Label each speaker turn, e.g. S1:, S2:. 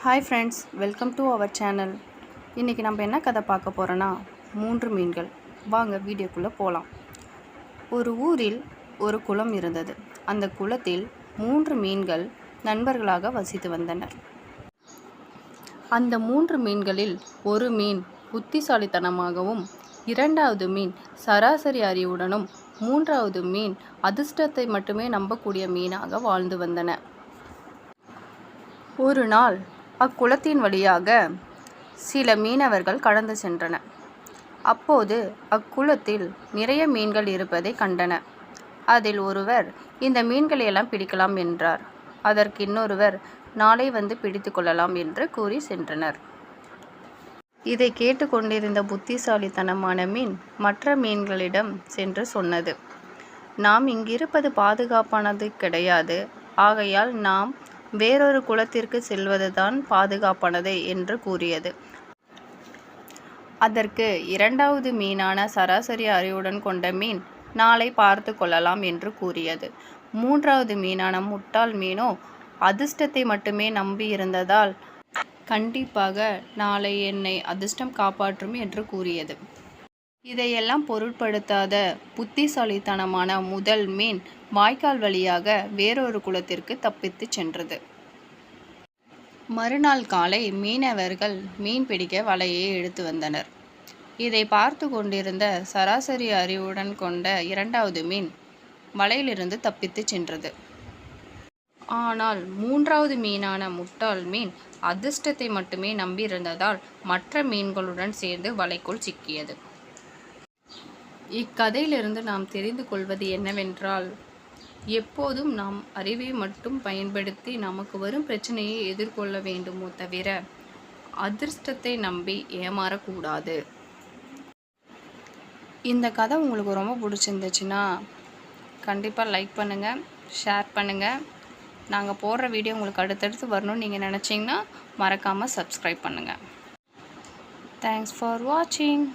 S1: Hi friends, welcome to our channel. இன்றைக்கி நம்ம என்ன கதை பார்க்க போகிறோன்னா 3 மீன்கள். வாங்க வீடியோக்குள்ளே போகலாம். ஒரு ஊரில் ஒரு குளம் இருந்தது. அந்த குளத்தில் 3 மீன்கள் நண்பர்களாக வசித்து வந்தனர். அந்த 3 மீன்களில் ஒரு மீன் புத்திசாலித்தனமாகவும், 2வது மீன் சராசரி அறிவுடனும், 3வது மீன் அதிர்ஷ்டத்தை மட்டுமே நம்பக்கூடிய மீனாக வாழ்ந்து வந்தன. ஒரு நாள் அக்குளத்தின் வழியாக சில மீனவர்கள் கடந்து சென்றனர். அப்போது அக்குளத்தில் நிறைய மீன்கள் இருப்பதை கண்டனர். அதில் ஒருவர், இந்த மீன்களையெல்லாம் பிடிக்கலாம் என்றார். அதற்கு இன்னொருவர், நாளை வந்து பிடித்து கொள்ளலாம் என்று கூறி சென்றனர். இதை கேட்டுக்கொண்டிருந்த புத்திசாலித்தனமான மீன் மற்ற மீன்களிடம் சென்று சொன்னது, நாம் இங்கிருப்பது பாதுகாப்பானது கிடையாது. ஆகையால் நாம் வேறொரு குளத்திற்கு செல்வதுதான் பாதுகாப்பானது என்று கூறியது. அதற்கு 2வது மீனான சராசரி அறிவுடன் கொண்ட மீன், நாளை பார்த்து கொள்ளலாம் என்று கூறியது. 3வது மீனான முட்டாள் மீனோ அதிர்ஷ்டத்தை மட்டுமே நம்பி இருந்ததால், கண்டிப்பாக நாளை என்னை அதிர்ஷ்டம் காப்பாற்றும் என்று கூறியது. இதையெல்லாம் பொருட்படுத்தாத புத்திசாலித்தனமான முதல் மீன் வாய்க்கால் வழியாக வேறொரு குளத்திற்கு தப்பித்து சென்றது. மறுநாள் காலை மீனவர்கள் மீன் பிடிக்க வலையை எடுத்து வந்தனர். இதை பார்த்து கொண்டிருந்த சராசரி அறிவுடன் கொண்ட 2வது மீன் வலையிலிருந்து தப்பித்து சென்றது. ஆனால் 3வது மீனான முட்டாள் மீன் அதிர்ஷ்டத்தை மட்டுமே நம்பியிருந்ததால் மற்ற மீன்களுடன் சேர்ந்து வலைக்குள் சிக்கியது. இக்கதையிலிருந்து நாம் தெரிந்து கொள்வது என்னவென்றால், எப்போதும் நாம் அறிவை மட்டும் பயன்படுத்தி நமக்கு வரும் பிரச்சனையை எதிர்கொள்ள வேண்டுமோ தவிர அதிர்ஷ்டத்தை நம்பி ஏமாறக்கூடாது. இந்த கதை உங்களுக்கு ரொம்ப பிடிச்சிருந்துச்சுன்னா கண்டிப்பாக லைக் பண்ணுங்கள், ஷேர் பண்ணுங்கள். நாங்கள் போடுற வீடியோ உங்களுக்கு அடுத்தடுத்து வரணும்னு நீங்கள் நினச்சிங்கன்னா மறக்காமல் சப்ஸ்கிரைப் பண்ணுங்கள். தேங்க்ஸ் ஃபார் வாட்சிங்.